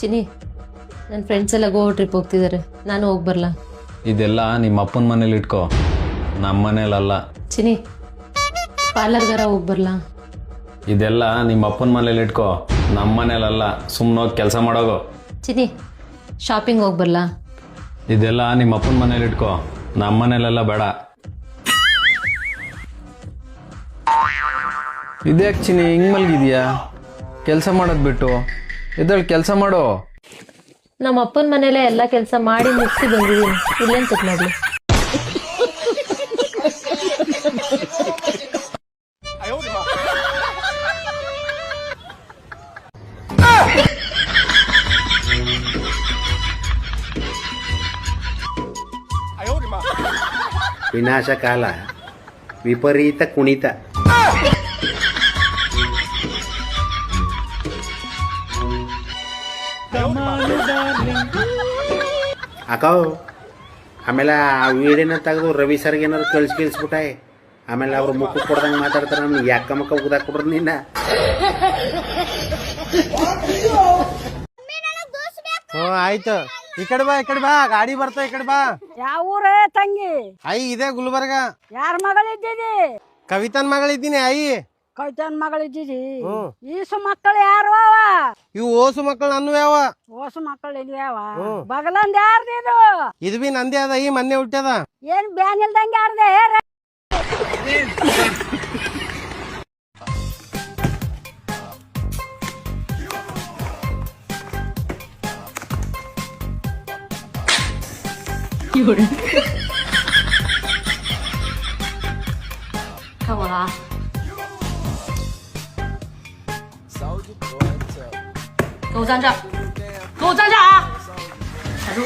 ಚಿನಿ, ನನ್ನ ಫ್ರೆಂಡ್ಸ್ ಎಲ್ಲ ಗೋವಾ ಟ್ರಿಪ್ ಹೋಗ್ತಿದ್ದಾರೆ, ನಾನು ಹೋಗಿ ಬರಲಾ? ಇದೆಲ್ಲ ನಿಮ್ಮ ಅಪ್ಪನ ಮನೇಲಿ ಇಟ್ಕೋ, ನಮ್ಮ ಮನೇಲಲ್ಲ. ಚಿನಿ, ಪಾರ್ಲರ್ಗಾರ ಹೋಗಿ ಬರಲಾ? ಇದೆಲ್ಲ ನಿಮ್ಮ ಅಪ್ಪನ ಮನೇಲಿ ಇಟ್ಕೋ, ನಮ್ಮ ಮನೇಲಲ್ಲ. ಸುಮ್ಮನೆ ಹೋಗಿ ಕೆಲಸ ಮಾಡೋಗು. ಚಿನಿ, ಶಾಪಿಂಗ್ ಹೋಗಿ ಬರಲಾ? ಇದೆಲ್ಲ ನಿಮ್ಮ ಅಪ್ಪನ ಮನೇಲಿ ಇಟ್ಕೋ, ನಮ್ಮ ಮನೇಲೆಲ್ಲ ಬೇಡ. ಇದ್ಯಾಕೆ ಚಿನಿ ಹಿಂಗೆ ಮಲಗಿದ್ಯಾ? ಕೆಲಸ ಮಾಡೋದು ಬಿಟ್ಟು ಇದ್ರಲ್ಲಿ ಕೆಲಸ ಮಾಡೋ. ನಮ್ಮ ಅಪ್ಪನ ಮನೇಲೆ ಎಲ್ಲ ಕೆಲಸ ಮಾಡಿ ಮುಗಿಸಿ ಬಂದಿದ್ದೀನಿ, ಇಲ್ಲೇನು ತಪ್ಪು ಮಾಡಲಿ? ವಿನಾಶಕಾಲ ವಿಪರೀತ ಕುಣಿತ. ಅಕ್ಕೋ ಆಮೇಲೆ ಆ ವೀಡಿಯೋನ ತೆಗೆದು ರವಿ ಸರ್ಗೆ ಏನಾದ್ರು ಕಳಿಸ್ಬಿಟ್ಟಾಯ್, ಆಮೇಲೆ ಅವ್ರು ಮುಖ ಕೊಡ್ದಂಗೆ ಮಾತಾಡ್ತಾರೆ. ನಮ್ಗೆ ಯಾಕ ಮಕ್ಕ ಉಗ್ದಾಕ್ ಕೊಡ್ರಿ ನಿನ್ನ. ಆಯ್ತು, ಈ ಕಡೆ ಬಾ, ಗಾಡಿ ಬರ್ತಾ, ಈ ಕಡೆ ಬಾ. ಯಾವ ಊರೇ ತಂಗಿ? ಇದೆ ಗುಲ್ಬರ್ಗ. ಯಾರ ಮಗಳಿದ್ದೀರಿ? ಕವಿತನ್ ಮಗಳಿದ್ದೀನಿ ಕವಿತನ್ ಮಗಳಿದ್ದೀರಿ? ಈಸು ಮಕ್ಕಳು ಯಾರು ಅವ? ಇವು ಓಸು ಮಕ್ಕಳು ನನ್ನ ಯಾವ? ಓಸು ಮಕ್ಕಳು ಇಲ್ಯಾವ? ಬಗಲಂದ ಯಾರ್ದಿದು? ಇದು ಬಿ ನಂದೇ ಅದ, ಮೊನ್ನೆ ಹುಟ್ಟ್ಯದ. ಏನ್ ಬ್ಯಾನ್ ಇಲ್ದಂಗೆ ಯಾರ್ದೆ?给我站这儿！给我站这儿啊！站住！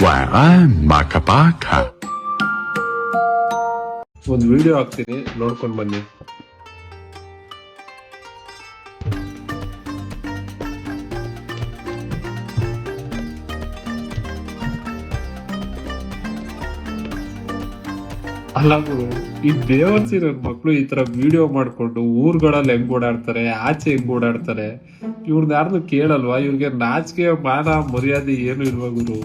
晚安，马卡巴卡。ಒಂದು ವಿಡಿಯೋ ಹಾಕ್ತೀನಿ, ನೋಡ್ಕೊಂಡು ಬನ್ನಿ. ಅಲ್ಲ ಗುರು, ಈ ಬೇವರ್ಸಿ ನನ್ನ ಮಕ್ಳು ಈ ತರ ವಿಡಿಯೋ ಮಾಡ್ಕೊಂಡು ಊರ್ಗಳಲ್ಲಿ ಹೆಂಗ್ ಓಡಾಡ್ತಾರೆ, ಆಚೆ ಹೆಂಗ್ ಓಡಾಡ್ತಾರೆ, ಇವ್ರನ್ನ ಯಾರನ್ನು ಕೇಳಲ್ವಾ? ಇವ್ರಿಗೆ ನಾಚಿಕೆ ಮಾನ ಮರ್ಯಾದೆ ಏನು ಇಲ್ವಾ ಗುರು?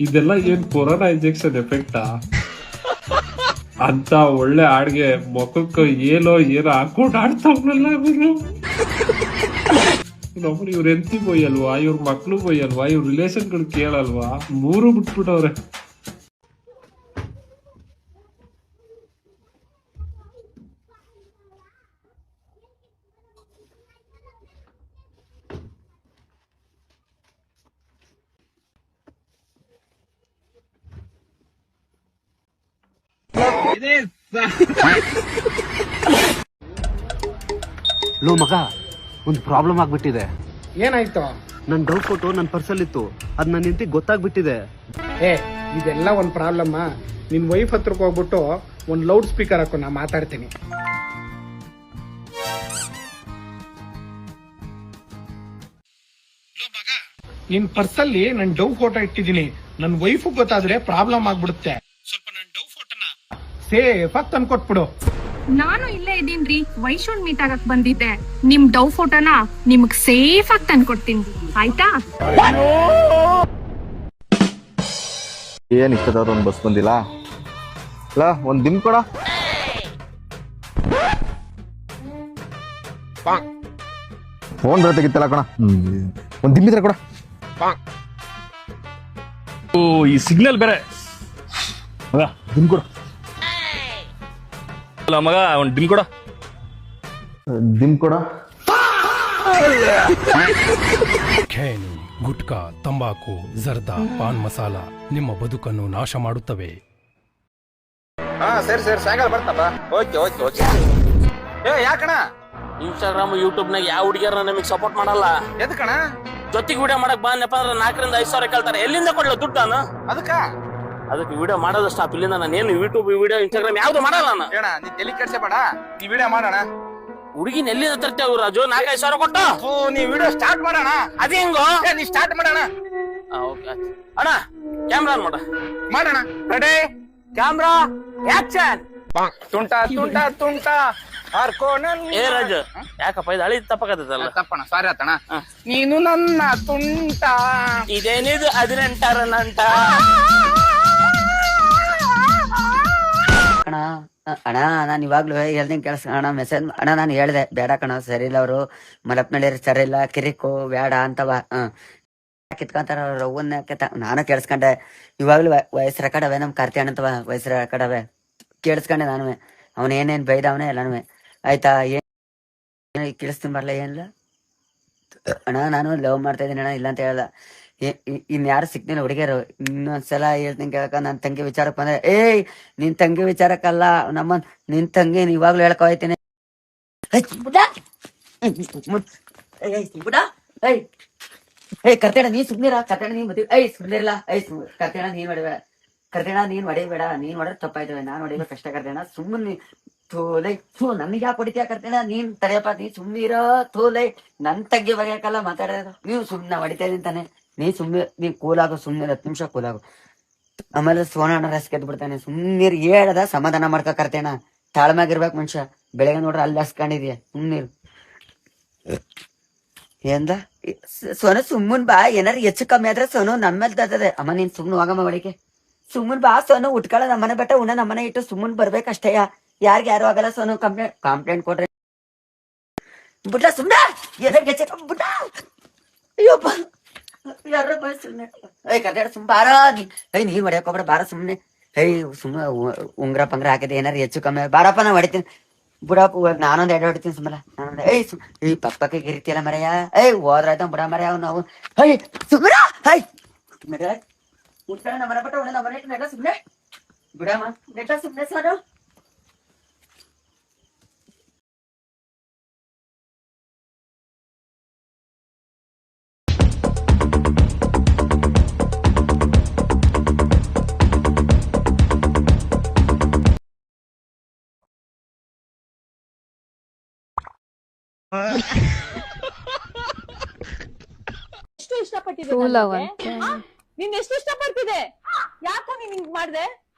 ಇದೆಲ್ಲ ಏನ್ ಕೊರೋನಾ ಇಂಜೆಕ್ಷನ್ ಎಫೆಕ್ಟಾ? ಅಂತ ಒಳ್ಳೆ ಹಾಡ್ಗೆ ಮುಖಕ್ಕೆ ಏನೋ ಹಾಕೊಂಡು ಆಡ್ತಾವಲ್ಲ ಗುರು. ನಮ್ಮನ್ನ ಇವ್ರ ಹೆಂಡತಿ ಬೈಯಲ್ವಾ, ಇವ್ರ ಮಕ್ಳು ಬೈಯಲ್ವಾ, ಇವ್ರ ರಿಲೇಷನ್ಗಳು ಕೇಳಲ್ವಾ? ಮೂರು ಬಿಟ್ಬಿಟ್ಟವ್ರೆ. ಲೋ ಮಗ, ಒಂದು ಪ್ರಾಬ್ಲಮ್ ಆಗ್ಬಿಟ್ಟಿದೆ. ಏನಾಯ್ತು? ನನ್ ಡೌ ಫೋಟೋ ನನ್ನ ಪರ್ಸಲ್ ಇತ್ತು, ಅದ್ ನನ್ನ ಹೆಂಡತಿ ಗೊತ್ತಾಗ್ಬಿಟ್ಟಿದೆ. ಇದೆಲ್ಲ ಒಂದ್ ಪ್ರಾಬ್ಲಮ್. ನಿನ್ ವೈಫ್ ಹತ್ರಕ್ಕೆ ಹೋಗ್ಬಿಟ್ಟು ಒಂದ್ ಲೌಡ್ ಸ್ಪೀಕರ್ ಹಾಕು, ನಾ ಮಾತಾಡ್ತೀನಿ. ನಿನ್ ಪರ್ಸಲ್ಲಿ ನನ್ ಡವ್ ಫೋಟೋ ಇಟ್ಟಿದ್ದೀನಿ. ನನ್ ವೈಫ್ ಗೊತ್ತಾದ್ರೆ ಪ್ರಾಬ್ಲಮ್ ಆಗ್ಬಿಡುತ್ತೆ. ಸ್ವಲ್ಪ ನನ್ ಡವ್ ಫೋಟೋನ ಸೇಫ್ ಆಗಿ ತಂದ್ಕೊಟ್ಬಿಡು. ನಾನು ಇಲ್ಲೇ ಇದೀನ್ರಿ, ವೈಶೂನ್ ಮೀಟ್ ಆಗಕ್ ಬಂದಿದ್ದೆ. ನಿಮ್ ಡವ್ ಫೋಟೋನ ನಿಮಗ್ ಸೇಫ್ ಆಗಿ ತಂದ್ಕೊಡ್ತೀನಿ, ಆಯ್ತಾ? ಏನ್ ಇಷ್ಟದವ್ರು ಒಂದ್ ಬಸ್ ಬಂದಿಲ್ಲ ಅಲ್ಲ? ಒಂದ್ ದಿಮ್ ಕೊಡ. ಫೋನ್ ತೆಗಿತ್ತಲ್ಲ ಕಣ, ಒಂದ್ ದಿಮ್ ಇದ್ರೆ ಕೊಡ. ಈ ಸಿಗ್ನಲ್ ಬೇರೆ ಮಗ, ದಿಮ್ ಕೊಡ. ಮಗ ಒಂದ್ ಡಿಮ್ ಕೊಡ. ದಿಮ್ ಕೊಡ. ಖೇಣಿ, ಗುಟ್ಕಾ, ತಂಬಾಕು, ಜರ್ದಾ, ಪಾನ್ ಮಸಾಲ ನಿಮ್ಮ ಬದುಕನ್ನು ನಾಶ ಮಾಡುತ್ತವೆ. ಸರಿ ಸಾಯಂಕಾಲ ಬರ್ತಪ್ಪ. ಓಕೆ. ಯಾಕಣ ಇನ್ಸ್ಟಾಗ್ರಾಮ್ ಯೂಟ್ಯೂಬ್ ನಾಗ ಯಾವ ಹುಡುಗಿಯರ ನಮಗ್ ಸಪೋರ್ಟ್ ಮಾಡಲ್ಲ? ಎದಕ್ಕಣ? ಜೊತೆಗೆ ವಿಡಿಯೋ ಮಾಡಕ್ ಬಾನಪ್ಪ ಅಂದ್ರೆ 4,000-5,000 ಕೇಳ್ತಾರೆ. ಎಲ್ಲಿಂದ ಕೊಡ್ಲ ದುಡ್ಡು ನಾನು? ಅದಕ್ಕೆ ವಿಡಿಯೋ ಮಾಡೋದು ಸ್ಟಾಪ್. ಇಲ್ಲಿಂದ ನಾನು ಏನು ಯೂಟ್ಯೂಬ್ ವಿಡಿಯೋ ಇನ್ಸ್ಟಾಗ್ರಾಮ್ ಯಾವ್ದು ಮಾಡಲ್ಲ ನಾನು. ನೀ ತಲೆ ಕೆಡ್ಸಬೇಡ, ನೀ ವಿಡಿಯೋ ಮಾಡೋಣ. ಹುಡುಗಿನ ಎಲ್ಲಿಂದ ತರ್ತೇವ್ ರಾಜು? 4,000-5,000 ಕೊಟ್ಟು ನೀ ವಿಡಿಯೋ ಸ್ಟಾರ್ಟ್ ಮಾಡೋಣ. ಅದೇ ಹೆಂಗೋ? ನೀ ಸ್ಟಾರ್ಟ್ ಮಾಡೋಣ. ಅಣ್ಣ ಕ್ಯಾಮ್ರಾ ಆನ್ ಮಾಡೋಣ. Ready, camera action. ತುಂಟ ಏ ರಾಜು ಯಾಕಪ್ಪ ಇದು ಹಳಿ ತಪ್ಪಕತ್ತಲ್ಲ? ತಪ್ಪಣ ಸಾರಿ ಆತಣ. ನೀನು ನನ್ನ ತುಂಟ. ಇದೇನಿದು 18 ನಂಟ? ಅಣ್ಣ ಅಣ್ಣ ನಾನು ಇವಾಗ್ಲೂ ಹೇಳ್ದಂಗೆ ಕೆಲಸ ಅಣ್ಣ ಮೆಸೇಜ್ ಅಣ್ಣ ನಾನು ಹೇಳ್ದೆ ಬೇಡ ಕಣ ಸರಿ ಇಲ್ಲ ಅವರು ಮಲಪ್ನಳ್ಳಿ ಸರಿ ಇಲ್ಲ ಕಿರಿಕು ಬೇಡ ಅಂತವ ಕಿತ್ಕೊಂತಾರ ಅವ್ರ ಅವ್ವನ್ನ ನಾನು ಕೇಳಿಸ್ಕೊಂಡೆ. ಇವಾಗ್ಲೂ ವಯಸ್ಸು ರೆಕಾರ್ಡವೆ ನಮ್ ಕಾರ್ತಿ ಅಣ್ಣಂತವ ವಯಸ್ಸು ರೆಕಾರ್ಡವೆ ಕೇಳಿಸ್ಕೊಂಡೆ ನಾನು. ಅವನ ಏನೇನ್ ಬೈದವನೇ ಎಲ್ಲಾನು ಆಯ್ತಾ. ಏನ್ ಕೇಳಿಸ್ತೀನಿ ಬರ್ಲ ಏನಿಲ್ಲ ಅಣ್ಣ ನಾನು ಲವ್ ಮಾಡ್ತಾ ಇದೀನಿ ಅಣ್ಣ ಇಲ್ಲ ಅಂತ ಹೇಳಲ್ಲ. ಇನ್ಯಾರು ಸಿಕ್ತಿಲ್ಲ ಹುಡುಗಿಯರು. ಇನ್ನೊಂದ್ಸಲ ಹೇಳ್ತೀನಿ ಕೇಳಕ ನನ್ ತಂಗಿ ವಿಚಾರಕ್ಕೆ ಬಂದ್ರೆ ಏಯ್ ನಿನ್ ತಂಗಿ ವಿಚಾರಕ್ಕಲ್ಲ ನಮ್ಮ ನಿನ್ ತಂಗಿ ಇವಾಗ್ಲೂ ಹೇಳ್ಕೊ ಹೋಯ್ತೀನಿ. ಕರ್ತೇಣ ನೀನ್ ಸುಮ್ನಿರ ಕರ್ತೇಣ ನೀನ್ ಮದ್ವಿ ಸುಮ್ನಿರ್ಲ ಕರ್ತೇಣ ನೀನ್ ಹೊಡಿಬೇಡ ಕರ್ತೇಣ ನೀನ್ ಹೊಡಿಬೇಡ ನೀನ್ ಹೊಡೆದ್ ತಪ್ಪಾಯ್ತವೆ ನಾನ್ ಹೊಡಿಬೇಕು ಕಷ್ಟ ಕರ್ತೇಣ ಸುಮ್ಮನೆ ಥೋಲೈ ಥೂ ನನ್ಗೆ ಯಾಕೆ ಹೊಡಿತೀಯ ಕರ್ತೇಣ ನೀನ್ ತಡೆಯಪ್ಪ ನೀ ಸುಮ್ನಿರೋ ಥೋಲೈ ನನ್ ತಂಗಿ ಬಗೆಯಕಲ್ಲ ಮಾತಾಡೋದು ನೀವು ಸುಮ್ನ ಹೊಡಿತಾ ಇದೀನಿ ತಾನೆ ನೀ ಸುಮ್ನೆ ನೀ ಕೂಲಾಗು ಸುಮ್ನೆ 10 ನಿಮಿಷ ಕೂಲಾಗು. ಆಮೇಲೆ ಸೋನಣ್ಣ ರಸ್ಕೆದ್ ಬಿಡ್ತಾನೆ ಸುಮ್ನೀರ್ ಹೇಳ್ದ ಸಮಾಧಾನ ಮಾಡ್ಕೊ ಕರ್ತೇಣ ತಾಳ್ಮ್ಯಾಗಿರ್ಬೇಕು ಮನುಷ್ಯ. ಬೆಳಗ್ಗೆ ನೋಡ್ರಿ ಅಲ್ಲಿ ಹಸ್ಕೊಂಡಿದ್ಯ ಸುಮ್ನೀರ್ ಎಂದ ಸೋನು ಸುಮ್ಮನ್ ಬಾ ಏನಾರು ಹೆಚ್ಚು ಕಮ್ಮಿ ಆದ್ರೆ ಸೋನು ನಮ್ಮೇಲೆ ತರ್ತದೆ. ಅಮ್ಮ ನೀನ್ ಸುಮ್ನು ಹೋಗಮ್ಮ ಒಳಗೆ ಸುಮ್ಮನ್ ಬಾ ಸೋನು ಉಟ್ಕೊಳ್ಳ ನಮ್ಮನೆ ಬೆಟ್ಟ ಉಣ್ಣ ನಮ್ಮನೆ ಇಟ್ಟು ಸುಮ್ಮನ್ ಬರ್ಬೇಕಷ್ಟೇಯ ಯಾರಿಗ ಯಾರು ಆಗಲ್ಲ ಸೋನು ಕಂಪ್ಲೇಂಟ್ ಕೊಡ್ರಿ ಬುಟ್ಟ ಸುಮ್ನ ಬುಟ್ಟ ಅಯ್ಯೋಪ್ಪ ಯಾರ ಸುಮ್ನೆ ಕರ್ನಾಡ ಸುಮ್ ಬಾರ ನೀನ್ ಹೊಡ್ಯಾಕ ಹೋಗ್ಬೇಡ ಬಾರ ಸುಮ್ನೆ ಸುಮ್ನೆ ಉಂಗ್ರ ಪಂಗ್ರ ಹಾಕಿದೆ ಏನಾರು ಹೆಚ್ಚು ಕಮ್ಮಿ ಬಾರಪ್ಪ ನಾ ಹೊಡಿತೀನಿ ಬುಡಪ್ಪ ನಾನೊಂದ್ 2 ಹೊಡಿತೀನಿ ಸುಮ್ಮನೆ ನಾನೊಂದ್ ಪಕ್ಕಕ್ಕೆ ಗಿರಿತಿಯಲ್ಲ ಮರೆಯ ಹೋದ್ರಾಯ್ತ ಬುಡ ಮರೆಯ ನಾವು ಸುಮ್ರ ನಮ್ಮ ಮನೆ ಬಟ್ಟ ನಮ್ಮ ಮನೆ ನೆಟ್ಟ ಸುಮ್ನೆ ಬಿಡಮ್ಮ ನೆಟ್ಟ ಸುಮ್ನೆ ಸಾರು. ಎಷ್ಟು ಇಷ್ಟಪಟ್ಟಿದ್ದೆ ನೀನ್ ಎಷ್ಟು ಇಷ್ಟಪಡ್ತಿದ್ದೆ ಯಾಕೋ ನೀನ್ ಹಿಂಗ್ ಮಾಡ್ದೆ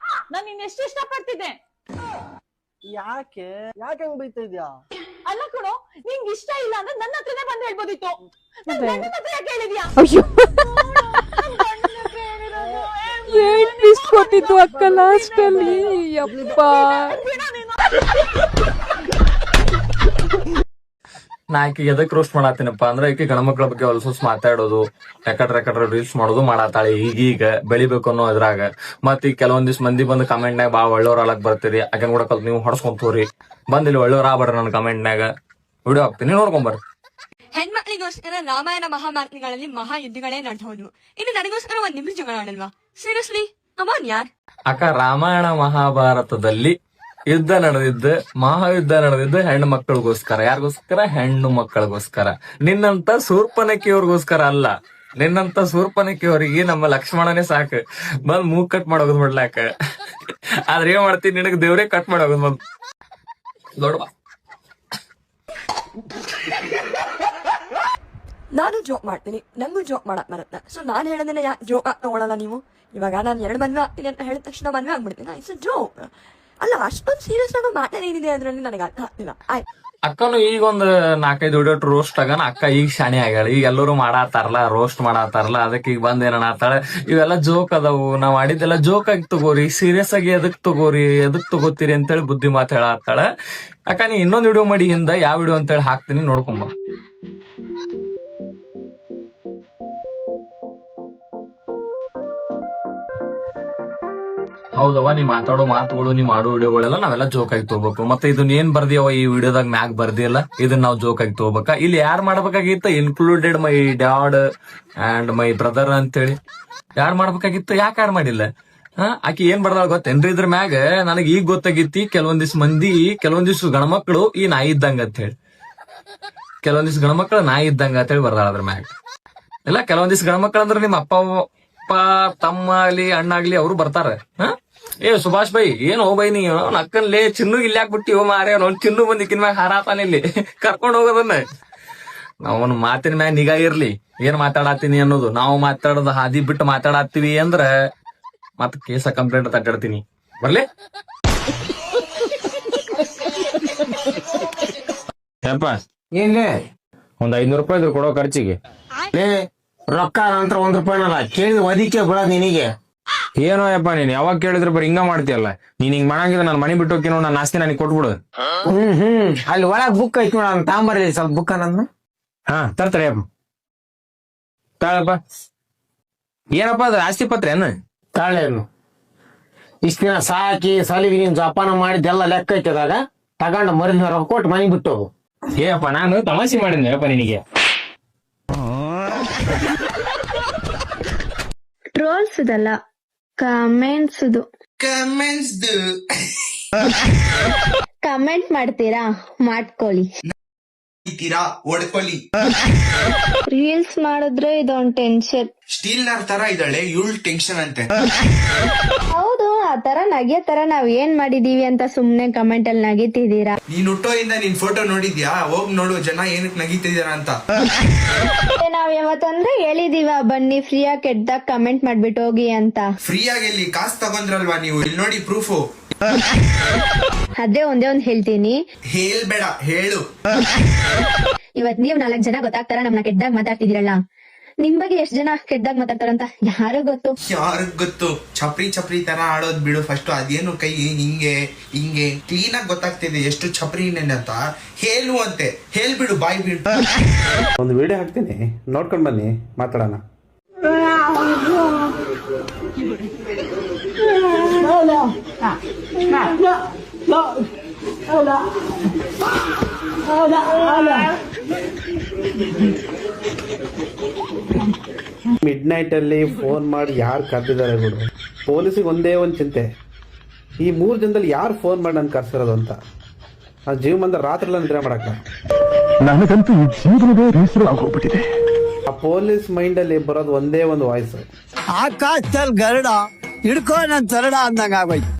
ನಾನ್ ನಿನ್ ಎಷ್ಟು ಇಷ್ಟಪಡ್ತಿದ್ದೆ ಯಾಕೆ ಹಂಗ್ ಬೈತಾ ಇದ್ಯಾ? ಅಲ್ಲ ಕಣೋ ನಿಂಗ್ ಇಷ್ಟ ಇಲ್ಲ ಅಂದ್ರೆ ನನ್ನ ಹತ್ರನೇ ಬಂದು ಹೇಳ್ಬೋದಿತ್ತು. ಯಾಕೆ ಹೇಳಿದ್ಯಾ? ಕೊಟ್ಟಿದ್ದು ಅಕ್ಕ ಲಾಸ್ಟ್ ಅಲ್ಲಿ ಯಪ್ಪ ನಾ ಆಕೆ ಎದಕ್ ರೋಸ್ಟ್ ಮಾಡತ್ತೀನಪ್ಪ ಅಂದ್ರೆ ಆಕೆ ಗಣಮಕ್ಳ ಬಗ್ಗೆ ಹೊಲ್ಸೋಸ್ ಮಾತಾಡೋದು ರೆಕಾರ್ಡ್ ರೀಲ್ಸ್ ಮಾಡೋದು ಮಾಡತ್ತಾಳೆ ಈಗೀಗ ಬೆಳಿಬೇಕು ಅನ್ನೋ ಇದ್ರಾಗ. ಮತ್ ಈಗ ಕೆಲವೊಂದಿವ್ಸ ಮಂದಿ ಬಂದ್ ಕಮೆಂಟ್ನಾಗ ಬಾ ಒಳ್ಳೆಯವ್ರ ಅಲಕ್ ಬರ್ತೀರಿ ಆಕೆ ಕೂಡ ಕಲ್ತ್ ನೀವು ಹೊಡ್ಸ್ಕೊಂತೋರಿ ಬಂದ್ ಇಲ್ಲಿ ಒಳ್ಳೆಯವ್ರ ಆಗ್ಬಾರ್ರಿ ನನ್ನ ಕಮೆಂಟ್ನಾಗ ವಿಡಿಯೋ ಹಾಕ್ತೀನಿ ನೋಡ್ಕೊಂಬರ್ರಿ. ಹೆಣ್ಮಕ್ಳಿಗೋಸ್ಕರ ರಾಮಾಯಣ ಮಹಾಭಾರತಗಳಲ್ಲಿ ಮಹಾಯುದ್ಧಗಳೇ ನಡೆದೋದು. ಇನ್ನು ನನಗೋಸ್ಕರ ಒಂದ್ ನಿಮಿಷ ಜಗಳ ಆಡಲ್ವಾ? ಸೀರಿಯಸ್ಲಿ ಕಮಾನ್ ಯಾರ್. ಅಕ್ಕ ರಾಮಾಯಣ ಮಹಾಭಾರತದಲ್ಲಿ ಯುದ್ಧ ಮಹಾಯುದ್ಧ ನಡೆದಿದ್ದು ಹೆಣ್ಣು ಮಕ್ಕಳಿಗೋಸ್ಕರ. ಯಾರಿಗೋಸ್ಕರ? ಹೆಣ್ಣು ಮಕ್ಕಳಿಗೋಸ್ಕರ. ನಿನ್ನಂತ ಶೂರ್ಪನಖಿಯವ್ರಿಗೋಸ್ಕರ ಅಲ್ಲ. ನಿನ್ನಂತ ಶೂರ್ಪನಖಿಯವರಿಗೆ ನಮ್ಮ ಲಕ್ಷ್ಮಣನೇ ಸಾಕು ಬಂದ್ ಮೂಗ್ ಕಟ್ ಮಾಡೋದ್ ಬಿಡ್ಲಾಕ. ಆದ್ರೆ ಏನ್ ಮಾಡ್ತೀನಿ ನಿನಗ್ ದೇವ್ರೇ ಕಟ್ ಮಾಡೋದ್ ಬಂದ್ ದೊಡ್ಡ. ನಾನು ಜೋಕ್ ಮಾಡ್ತೀನಿ ನಂಗೂ ಜೋಕ್ ಮಾಡಕ್ ಬರುತ್ತೆ. ಸೊ ನಾನ್ ಹೇಳೋದನ್ನ ಯಾಕೆ ಜೋಕ್ ಆಗಿ ತಗೊಳಲ್ಲ ನೀವು? ಇವಾಗ ನಾನು 2 ಮದ್ವೆ ಆಗ್ತೀನಿ ಅಂತ ಹೇಳಿದ ತಕ್ಷಣ ಮದ್ವೆ ಆಗ್ಬಿಡ್ತೀನಿ. ಇಟ್ಸ್ ಜೋಕ್ ಅಲ್ಲ. ಅಷ್ಟೊಂದು ಸೀರಿಯಸ್ ಆಗಿ ಮಾತಾಡೇನಿದೆ ಅದ್ರಲ್ಲಿ ನನಗೆ ಅರ್ಥ ಆಗ್ತಿಲ್ಲ. ಅಕ್ಕನು ಈಗ ಒಂದ್ 4-5 ವಿಡಿಯೋ ರೋಸ್ಟ್ ಆಗನ ಅಕ್ಕ ಈಗ ಶಾಣೆ ಆಗ್ಯಾಳ. ಈಗ ಎಲ್ಲರೂ ಮಾಡಾತಾರಲ್ಲ ರೋಸ್ಟ್ ಮಾಡಾತಾರಲ್ಲ ಅದಕ್ಕೆ ಈಗ ಬಂದ್ ಏನ ಆತಾಳೆ ಇವೆಲ್ಲ ಜೋಕ್ ಅದಾವು ನಾವ್ ಮಾಡಿದ್ದೆಲ್ಲ ಜೋಕ್ ಆಗಿ ತಗೋರಿ ಸೀರಿಯಸ್ ಆಗಿ ಎದಕ್ ತಗೋತೀರಿ ಅಂತೇಳಿ ಬುದ್ಧಿ ಮಾತು ಹೇಳತ್ತಾಳ. ಅಕ್ಕ ನೀ ಇನ್ನೊಂದ್ ವಿಡಿಯೋ ಮಾಡಿ ಹಿಂದ ಯಾವ ವಿಡಿಯೋ ಅಂತೇಳಿ ಹಾಕ್ತೀನಿ ನೋಡ್ಕೊಂಬ. ಹೌದವ ನೀ ಮಾತಾಡೋ ಮಾತುಗಳು ನೀ ಮಾಡೋ ವಿಡಿಯೋಗಳೆಲ್ಲ ನಾವೆಲ್ಲ ಜೋಕ್ ಆಗಿ ತಗೋಬೇಕು. ಮತ್ತೆ ಇದನ್ನ ಏನ್ ಬರ್ದಿಯವ ಈ ವಿಡಿಯೋದಾಗ ಮ್ಯಾಗ್ ಬರ್ದಿಯಲ್ಲ ಇದನ್ನ ನಾವು ಜೋಕ್ ಆಗಿ ತಗೋಬೇಕ. ಇಲ್ಲಿ ಯಾರು ಮಾಡ್ಬೇಕಾಗಿತ್ತ? Included my dad and my brother ಅಂತೇಳಿ ಯಾರು ಮಾಡ್ಬೇಕಾಗಿತ್ತು? ಯಾಕೆ ಯಾರು ಮಾಡಿಲ್ಲ? ಆಕಿ ಏನ್ ಬರ್ದಾಳ ಗೊತ್ತೇನ್ರಿ? ಇದ್ರ ಮ್ಯಾಗ ನನಗೆ ಈಗ ಗೊತ್ತಾಗಿತ್ತಿ ಕೆಲವೊಂದಿವ್ಸ ಗಣಮಕ್ಳು ಈ ನಾಯಿ ಇದ್ದಂಗ ಅಂತ ಹೇಳಿ. ಕೆಲವೊಂದಿವ್ಸ ಗಣಮಕ್ಳು ನಾಯಿ ಇದ್ದಂಗ ಅಂತ ಹೇಳಿ ಬರ್ದಾಳ ಅದ್ರ ಮ್ಯಾಗ. ಇಲ್ಲ ಕೆಲವೊಂದಿವ್ಸ ಗಣಮಕ್ಳು ಅಂದ್ರೆ ನಿಮ್ಮ ಅಪ್ಪ ತಮ್ಮ ಆಗ್ಲಿ ಅಣ್ಣ ಆಗ್ಲಿ ಅವ್ರು ಬರ್ತಾರ. ಸುಭಾಷ್ ಬೈ ಏನೋ ಬೈ ನೀ ಅಕ್ಕನ್ಲೇ ಚಿನ್ನು ಇಲ್ಲಿ ಹಾಕ್ಬಿಟ್ಟಿವ ಮಾರೇ ಅವ್ನು ಚಿನ್ನು ಬಂದಿಕ್ಕಿನ ಮ್ಯಾಗ ಹಾರಾತಾನೆ ಇಲ್ಲಿ ಕರ್ಕೊಂಡ್ ಹೋಗೋದನ್ನ. ನಾವೊಂದ್ ಮಾತಿನ ಮ್ಯಾಗ ನಿಗಾ ಇರ್ಲಿ ಏನ್ ಮಾತಾಡತ್ತೀನಿ ಅನ್ನೋದು. ನಾವು ಮಾತಾಡೋದು ಹಾದಿ ಬಿಟ್ಟು ಮಾತಾಡತ್ತೀವಿ ಅಂದ್ರ ಮತ್ ಕೇಸ ಕಂಪ್ಲೇಂಟ್ ತಟ್ಟಾಡ್ತೀನಿ ಬರ್ಲಿ. ಯಪ್ಪ ಏನ್ಲೇ ಒಂದ್ 500 ರೂಪಾಯಿ ಇದ್ರು ಕೊಡೋ ಖರ್ಚಿಗೆ. ಲೇ ರೊಕ್ಕ ನಂತರ 1 ರೂಪಾಯಿನಲ್ಲ ಕೇಳಿದ್ರೆ ಒದಿಕೆ ಬಿಡೋದು ನಿನಗೆ. ಏನೋ ಯಪ್ಪ ನೀನ್ ಯಾವಾಗ ಕೇಳಿದ್ರು ಬರೀ ಹಿಂಗ ಮಾಡ್ತೀಯಲ್ಲ. ನೀನ್ ಹಿಂಗ್ ಮಾಡಂಗಿದ್ರೆ ನಾನು ಮನೆ ಬಿಟ್ಟು ಹೋಗ್ತೀನಿ, ನನ್ನ ಆಸ್ತಿ ನನಗೆ ಕೊಟ್ಬಿಡು. ಅಲ್ಲಿ ಒಳಗ್ ಬುಕ್ ಐತಿ ನೋಡ, ತಾಂಬರ್ಲಿ ಸ್ವಲ್ಪ ಬುಕ್ ನನ್ನ. ಹಾ ತರ್ತಾರೆ ಅಪ್ಪ. ತಾಳಪ್ಪ. ಏನಪ್ಪ ಅದು ಆಸ್ತಿ ಪತ್ರ ಏನು? ತಾಳೇನು ಇಷ್ಟ ದಿನ ಸಾಕಿ ಸಲಿಗೆ ನೀನ್ ಜಪಾನ ಮಾಡಿದ್ದೆಲ್ಲ ಲೆಕ್ಕ ಐತದಾಗ ತಗೊಂಡು ಮರಿದ ರೊಕ್ಕ ಕೊಟ್ಟು ಮನೆಗೆ ಬಿಟ್ಟು ಹೋಗು. ಏಪ್ಪ ನಾನು ತಮಾಷೆ ಮಾಡಿದ್ನೆ ಯಪ್ಪ ನಿನಗೆ. ಟ್ರೋಲ್ಸ್ ಇದಲ್ಲ, ಕಮೆಂಟ್ಸ್. ಕಮೆಂಟ್ ಮಾಡ್ತೀರಾ? ಮಾಡ್ಕೊಳ್ಳಿ. ರೀಲ್ಸ್ ಮಾಡಿದ್ರೆ ಇದೊಂದ್ ಟೆನ್ಷನ್. ಸ್ಟೀಲ್ ತರ ಇದ್ದಾಳೆ ಇವಳು ಟೆನ್ಷನ್ ಅಂತೆ. ಹೌದು, ಆ ತರ ನಗೆ ತರ ನಾವ್ ಏನ್ ಮಾಡಿದೀವಿ ಅಂತ ಸುಮ್ನೆ ಕಮೆಂಟ್ ಅಲ್ಲಿ ನಗಿತಿದೀರಾ. ನೀನ್ ಹುಟ್ಟೋಯಿಂದ ನೀನ್ ಫೋಟೋ ನೋಡಿದ್ಯಾ? ಹೋಗ್ ನೋಡು ಜನ ಏನಕ್ ನಗಿತಿದಾರ ಅಂತ. ನಾವ್ ಯಾವತ್ತಂದ್ರೆ ಹೇಳಿದೀವ ಬನ್ನಿ ಫ್ರೀಯಾಗಿ ಕೆಟ್ಟದಾಗ ಕಮೆಂಟ್ ಮಾಡ್ಬಿಟ್ಟು ಹೋಗಿ ಅಂತ. ಫ್ರೀಯಾಗಿ ಎಲ್ಲಿ ಕಾಸು ತಗೊಂಡ್ರಲ್ವಾ ನೀವು? ಇಲ್ಲಿ ನೋಡಿ ಪ್ರೂಫು. ಅದೇ ಒಂದೇ ಒಂದ್ ಹೇಳ್ತೀನಿ, ಹೇಳ್ಬೇಡ ಹೇಳು. ಇವತ್ ನೀವ್ 4 ಜನ ಗೊತ್ತಾಗ್ತಾರ ನಮ್ನ ಕೆಟ್ಟದಾಗ ಮಾತಾಡ್ತಿದಿರಲ್ಲ. ನಿಮ್ ಬಗ್ಗೆ ಎಷ್ಟ್ ಜನ ಕೆಟ್ಟದಾಗ ಮಾತಾಡ್ತಾರಂತ ಯಾರಿಗ್ ಗೊತ್ತು? ಯಾರಿಗ್ ಗೊತ್ತು? ಚಪ್ರಿ ಚಪ್ರಿ ತರ ಆಡೋದ್ ಬಿಡು ಫಸ್ಟ್. ಅದೇನು ಕೈ ಹಿಂಗೆ ಹಿಂಗೆ ಕ್ಲೀನ್ ಆಗಿ ಗೊತ್ತಾಗ್ತಿದೆ ಎಷ್ಟು ಚಪ್ರಿ ಅಂತ. ಹೇಳು ಅಂತೆ, ಹೇಳ್ಬಿಡು, ಬಾಯ್ ಬಿಡು. ಒಂದು ವಿಡಿಯೋ ಹಾಕ್ತೀನಿ, ನೋಡ್ಕೊಂಡ್ ಬನ್ನಿ, ಮಾತಾಡೋಣ. ಮಿಡ್ ನೈಟ್ ಅಲ್ಲಿ ಫೋನ್ ಮಾಡಿ ಯಾರು ಕರೆದಿದ್ದಾರೆ ಬಿಡು. ಪೊಲೀಸಿಗೆ ಒಂದೇ ಒಂದು ಚಿಂತೆ, ಈ 3 ಜನದಲ್ಲಿ ಯಾರು ಫೋನ್ ಮಾಡಿ ನಾನು ಕರ್ಸಿರೋದು ಅಂತ. ಆ ಜೀವನದ ರಾತ್ರಿ ಎಲ್ಲ ನಿದ್ರೆ ಮಾಡಕ್ಕ. ನನಗಂತೂ ಈ ಜೀವನವೇ ಬೇಸರ ಆಗೋಗ್ಬಿಟ್ಟಿದೆ. ಆ ಪೊಲೀಸ್ ಮೈಂಡ್ ಅಲ್ಲಿ ಬರೋದು ಒಂದೇ ಒಂದು ವಾಯ್ಸ್, ಆಕಾಶದಲ್ಲಿ ಗರುಡ ಹಿಡ್ಕೋ ನನ್ ತರಡ ಅಂದಂಗ ಆಗೋಯ್ತು.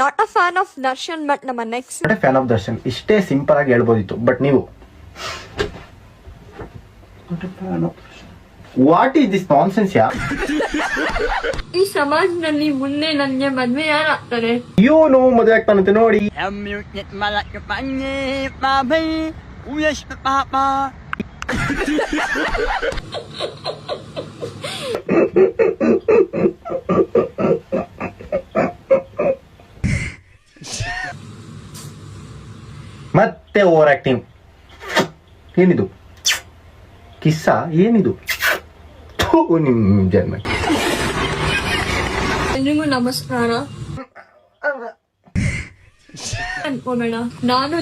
Not a fan of Darshan, but ನಮ್ಮ ನೆಕ್ಸ್ಟ್ ಫ್ಯಾನ್ ಆಫ್ ದರ್ಶನ್. ಇಷ್ಟೇ ಸಿಂಪಲ್ ಆಗಿ ಹೇಳ್ಬೋದಿತ್ತು, ಬಟ್ ನೀವು ವಾಟ್ ಈಸ್ ದಿಸ್ ನಾನ್ಸೆನ್ಸ್ ಯಾ? ಈ ಸಮಾಜದಲ್ಲಿ ಮುಂದೆ ನನ್ಗೆ ಮದ್ವೆ ಯಾರು ಆಗ್ತಾರೆ? ಇವನು ಮದುವೆ ಆಗ್ತಾನಂತೆ ನೋಡಿ. ಮತ್ತೆ ಓವರ್ ಆಕ್ಟಿಂಗ್. ಏನಿದು ಕಿಸ್ಸ? ಏನಿದು ನಿಮ್ ಜನ್ಮ. ಎಲ್ರಿಗೂ ನಮಸ್ಕಾರ. ಅನ್ಕೋಬೇಡ, ನಾನು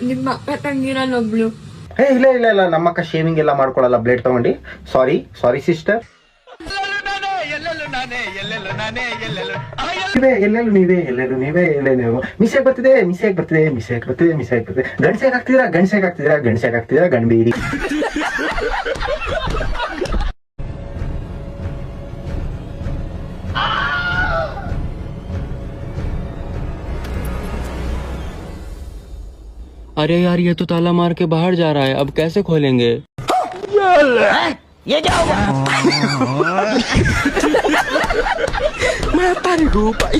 ನಿಮ್ಮ ಅಕ್ಕ ತಂಗಿರಲ್ಲೊಬ್ಳು. ಇಲ್ಲ ಇಲ್ಲ ಇಲ್ಲ, ನಮ್ಮ ಅಕ್ಕ ಶೇವಿಂಗ್ ಎಲ್ಲ ಮಾಡ್ಕೊಳಲ್ಲ, ಬ್ಲೇಡ್ ತಗೊಂಡು. Sorry sister. ಎಲ್ಲೆಲ್ಲೂ ನೀವೇ ಮಿಸ್ಸೇಕ್ ಬರ್ತಿದೆ. ಗಂಡ್ಸೆಗೆ ಆಗ್ತಿದ್ದೀರಾ ಗಂಡ್ಬೀರಿ. अरे यार ये तो ताला मार के बाहर जा रहा है, अब कैसे खोलेंगे? ये क्या हुआ? मैं तारी रूप आई.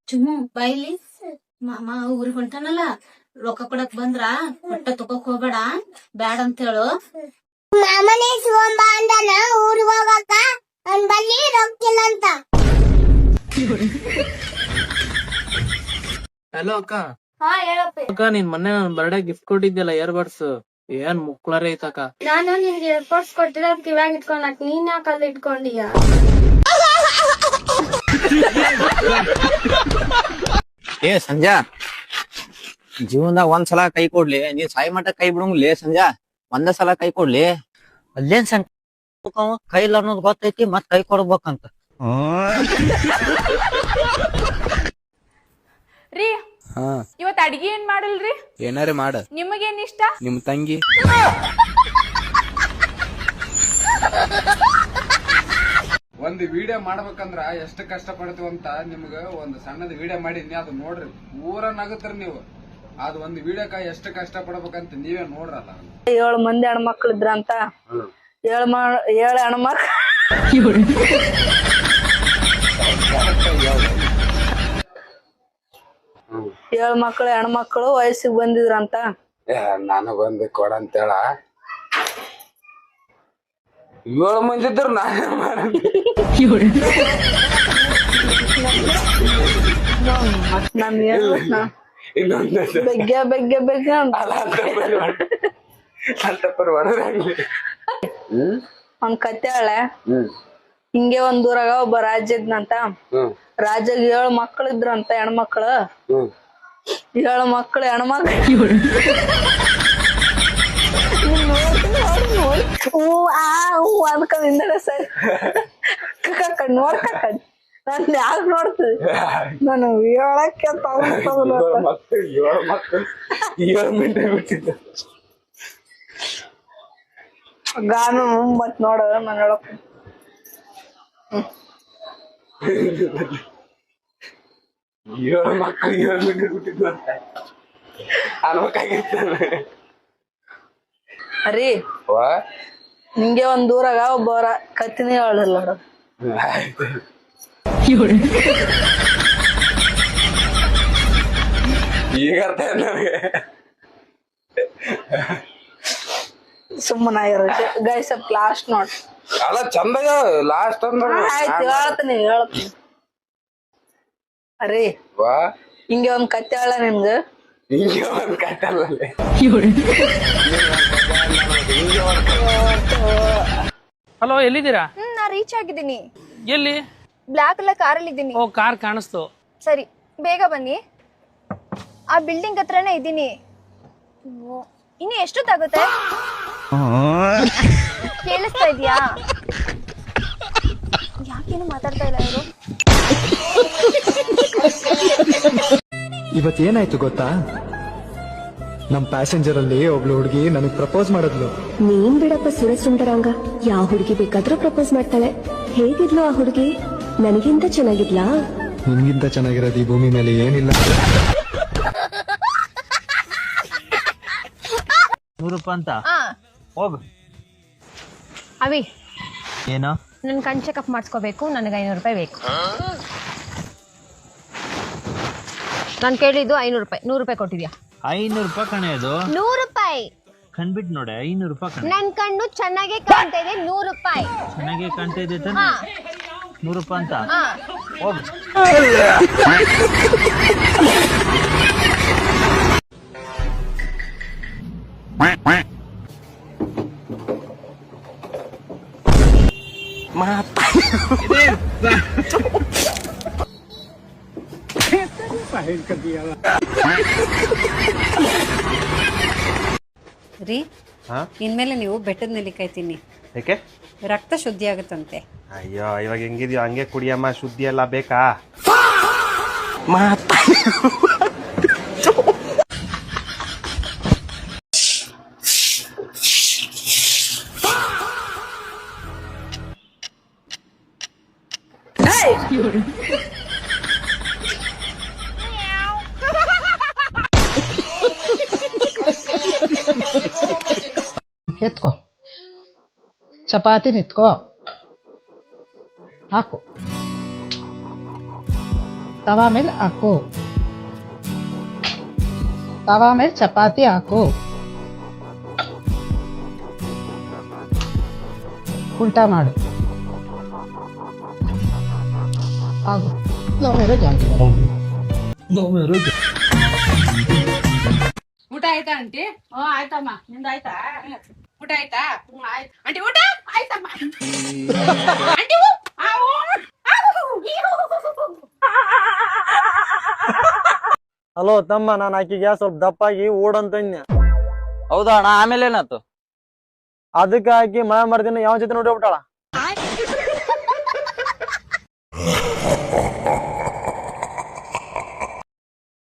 ಚುಮ್ಮು ಬೈಲಿ ಮಾಮ ಊರಿಗೆ ಹೊಂಟಾನಲ್ಲ, ರೊಕ್ಕ ಕೊಡಕ್ ಬಂದ್ರ ಹೊಟ್ಟೆ ತಗೋಕ್ ಹೋಗ್ಬೇಡ, ಬ್ಯಾಡ ಅಂತ ಹೇಳು. ಮಾಮನೇ ಶಿವಂಬ ಅಂದಾನ ಊರಿಗೆ ಹೋಗಾಕ, ನನ್ ಬಲ್ಲಿ ರೊಕ್ಕಿಲ್ಲ ಅಂತ. ಹಲೋ ಅಕ್ಕ. ಹಾ ಹೇಳಪ್ಪ. ಅಕ್ಕ ನೀನ್ ಮೊನ್ನೆ ನನ್ ಬರ್ಡೇ ಗಿಫ್ಟ್ ಕೊಟ್ಟಿದ್ಯಲ್ಲ ಇಯರ್ಬಡ್ಸ್, ಏನ್ ಮುಕ್ಳರೇ ಐತಕ್ಕ. ನಾನು ನಿನ್ಗೆ ಏರ್ಪೋರ್ಟ್ಸ್ ಕೊಟ್ಟಿರೋ ಕಿವ್ಯಾಗ ಇಟ್ಕೊಳಕ್, ನೀನ್ ಯಾಕೆ ಅಲ್ಲಿ ಇಟ್ಕೊಂಡಿಯ? ಏ ಸಂಜಾ, ಜೀವನದಾಗ ಒಂದ್ಸಲ ಕೈ ಕೊಡ್ಲಿ, ನೀನ್ ಸಾಯಿ ಮಟ್ಟ ಕೈ ಬಿಡಂಗ್ಲಿ ಸಂಜಾ. ಒಂದೇ ಸಲ ಕೈ ಕೊಡ್ಲಿ, ಅಲ್ಲೇನ್ ಸಂಜ ಕೈ ಇಲ್ಲ ಅನ್ನೋದು ಗೊತ್ತೈತಿ, ಮತ್ ಕೈ ಕೊಡ್ಬೇಕಂತ. ರೀ ಇವತ್ ಅಡಿಗೆ ಏನ್ ಮಾಡಲ್ರಿ? ಏನಾರೇ ಮಾಡ. ನಿಮಗೇನ್ ಇಷ್ಟ? ನಿಮ್ ತಂಗಿ. ಒಂದು ವಿಡಿಯೋ ಮಾಡ್ಬೇಕಂದ್ರ ಎಷ್ಟು ಕಷ್ಟ ಪಡ್ತೀವಿ ಅಂತ ನಿಮ್ಗ ಒಂದು ಸಣ್ಣದ ವಿಡಿಯೋ ಮಾಡಿದ್ನಿ, ಅದು ನೋಡ್ರಿ, ಪೂರ ನಗತ್ರಿ ನೀವು. ಅದ್ ಒಂದು ವಿಡಿಯೋಕ್ಕ ಎಷ್ಟು ಕಷ್ಟ ಪಡ್ಬೇಕಂತ ನೀವೇ ನೋಡ್ರಲ್ಲ. 7 ಮಂದಿ ಹೆಣ್ಮಕ್ಳು ಇದ್ರಂತ, 7 ಹೆಣ್ಮಕ್ಳು ಏಳ್ ಮಕ್ಳು ಹೆಣ್ಮಕ್ಳು ವಯಸ್ಸಿಗೆ ಬಂದಿದ್ರಂತ. ನಾನು ಬಂದು ಕೊಡಂತೇಳ 7 ಮಂದಿ ಇದ್ರು ನಾನೇ ಬೆಗ್ಗೆ ಅಂತ ಒಂದ್ ಕತೆ ಹೇಳೆ. ಹಿಂಗೆ ಒಂದ್ ಊರಾಗ ಒಬ್ಬ ರಾಜ ಇದ್ನಂತ. ರಾಜಾಗ 7 ಮಕ್ಳು ಇದ್ರಂತ ಹೆಣ್ಮಕ್ಳು. 7 ಮಕ್ಳು ಹೆಣ್ಮಕ್ಳು ಅನ್ಕೊಂಡಿಂದ ಸರಿ ನೋಡ್ಕ ನನ್ ಯಾಕ ನೋಡ್ತಿದ್ವಿ ನಾನು ಹೇಳಕ್ಕೆ ಗಾನು ಮತ್ ನೋಡ ನಾನು ಹೇಳಕ್ 7 ಮಕ್ಕಳು 7 ಮಿನಿಟ್ ಬಿಟ್ಟಿದ್ದು ಅಂತ ಅನ್ಬೇಕಾಗಿರ್ತಾನೆ. ಅರಿ ನಿಂಗೆ ಒಂದ್ ಊರಾಗ ಒಬ್ಬ ಕತ್ತಿನೇ ಹೇಳಲ್ಲ ನೋಡು. ಈಗ ಅರ್ಥ ನನಗೆ. ಸುಮ್ಮನಾಗಿರೋ ಗೈಸ್ ಲಾಸ್ಟ್ ನೋಡ್. ಅಲ್ಲ ಚಂದ ಲಾಸ್ಟ್ ಅಂದ್ರೆ ಆಯ್ತು ಹೇಳ್ತೀನಿ. ಅರಿ ಹಿಂಗೆ ಒಂದ್ ಕತ್ತೆ ಹೇಳ ನಿನ್ಗ. ಹಿಂಗೆ ಒಂದ್ ಕತೆ ಅಲ್ಲ ಹಲೋ, ಎಲ್ಲಿದ್ದೀರಾ? ನಾ ರೀಚ್ ಆಗಿದ್ದೀನಿ. ಎಲ್ಲಿ? ಬ್ಲಾಕ್ ಕಲರ್ ಕಾರಲ್ಲಿ ಇದ್ದೀನಿ. ಓ, ಕಾರ್ ಕಾಣಿಸ್ತು. ಸರಿ, ಬೇಗ ಬನ್ನಿ. ಆ ಬಿಲ್ಡಿಂಗ್ ಹತ್ರನೇ ಇದ್ದೀನಿ. ಇನ್ನು ಎಷ್ಟೊತ್ತಾಗುತ್ತೆ? ಕೇಳಿಸ್ತಾ ಇದೆಯಾ? ಯಾಕೇನು ಮಾತಾಡ್ತಾ ಇಲ್ಲ ಇವರು? ಇವತ್ತೇನಾಯ್ತು ಗೊತ್ತಾ? ನಮ್ ಪ್ಯಾಸೆಂಜರ್ ಅಲ್ಲಿ ಒಬ್ಳು ಹುಡುಗಿ ನನಗ್ ಪ್ರಪೋಸ್ ಮಾಡಿದ್ಲು. ನೀನ್ ಬಿಡಪ್ಪ ಸುರಸುಂದರಾಂಗ, ಯಾವ ಹುಡುಗಿ ಬೇಕಾದ್ರೂ ಪ್ರಪೋಸ್ ಮಾಡ್ತಾಳೆ. ಹೇಗಿದ್ಲು ಆ ಹುಡುಗಿ? ನನಗಿಂತ ಚೆನ್ನಾಗಿದ್ಲಾ? ನಿನ್ಗಿಂತ ಚೆನ್ನಾಗಿರೋದು ಈ ಭೂಮಿ ಮೇಲೆ ಏನಿಲ್ಲ. 100 ರೂಪಾಯಿ ಅಂತ ಹೋಗು. ಅವಿ, ಏನೋ ನನ್ ಕಣ್ ಚೆಕಪ್ ಮಾಡಿಸ್ಕೋಬೇಕು. ನನಗೆ 500 ರೂಪಾಯಿ ಬೇಕು. ನಾನು ಕೇಳಿದ್ದು 500 ರೂಪಾಯಿ. 100 ರೂಪಾಯಿ ಕೊಟ್ಟಿದ್ಯಾ? 500 ರೂಪಾಯಿ ಕಣೆ ಅದು. 100 ರೂಪಾಯಿ ಕಣ್ಬಿಟ್ಟು ನೋಡಿ. 500 ರೂಪಾಯಿ ಕಣೆ. ನನ್ ಕಣ್ಣು ಚೆನ್ನಾಗೆ ಕಾಣ್ತಾ ಇದೆ. 100 ರೂಪಾಯಿ ಚೆನ್ನಾಗಿ ಕಾಣ್ತಾ ಇದೆ ತಾನೆ? 100 ರೂಪಾಯಿ ಅಂತ ಹೋಗು. ರೀ, ಇನ್ಮೇಲೆ ನೀವು ಬೆಟ್ಟದ ನೆಲ್ಲಿಕಾಯಿ ತಿನ್ನಿ. ಯಾಕೆ? ರಕ್ತ ಶುದ್ಧಿ ಆಗುತ್ತಂತೆ. ಅಯ್ಯೋ, ಇವಾಗ ಹೆಂಗಿದ್ಯೋ ಹಂಗೆ ಕುಡಿಯಮ್ಮ. ಶುದ್ಧಿ ಎಲ್ಲ ಬೇಕಾ? ಎತ್ಕೋ, ಚಪಾತಿ ನಿತ್ಕೋ, ಹಾಕು, ತವಾ ಮೇಲೆ ಹಾಕು, ತವಾ ಮೇಲೆ ಚಪಾತಿ ಹಾಕು, ಉಲ್ಟಾ ಮಾಡು, ಆಗು. ಊಟ ಆಯ್ತಾ ಆಂಟಿ? ಆಯ್ತಮ್ಮ. ನಿಂದ ಆಯ್ತಾ? ಊಟ ಆಯ್ತಾ? ಆಯ್ತು ಆಂಟಿ. ಊಟ ಆಯ್ತಮ್ಮ. ಆಂಟಿ ಹಲೋ ತಮ್ಮ, ನಾನು ಆಕಿಗೆ ಸ್ವಲ್ಪ ದಪ್ಪಾಗಿ ಓಡಂತ. ಹೌದಾ ಅಣ್ಣ? ಆಮೇಲೆ ಏನಾಯ್ತು? ಅದಕ್ಕೆ ಆಕಿ ಮಳೆ ಮರ್ದಿನ ಯಾವ ಜೊತೆ ನೋಡಿ ಹೋಗ್ಬಿಟ್ಟಾಳ.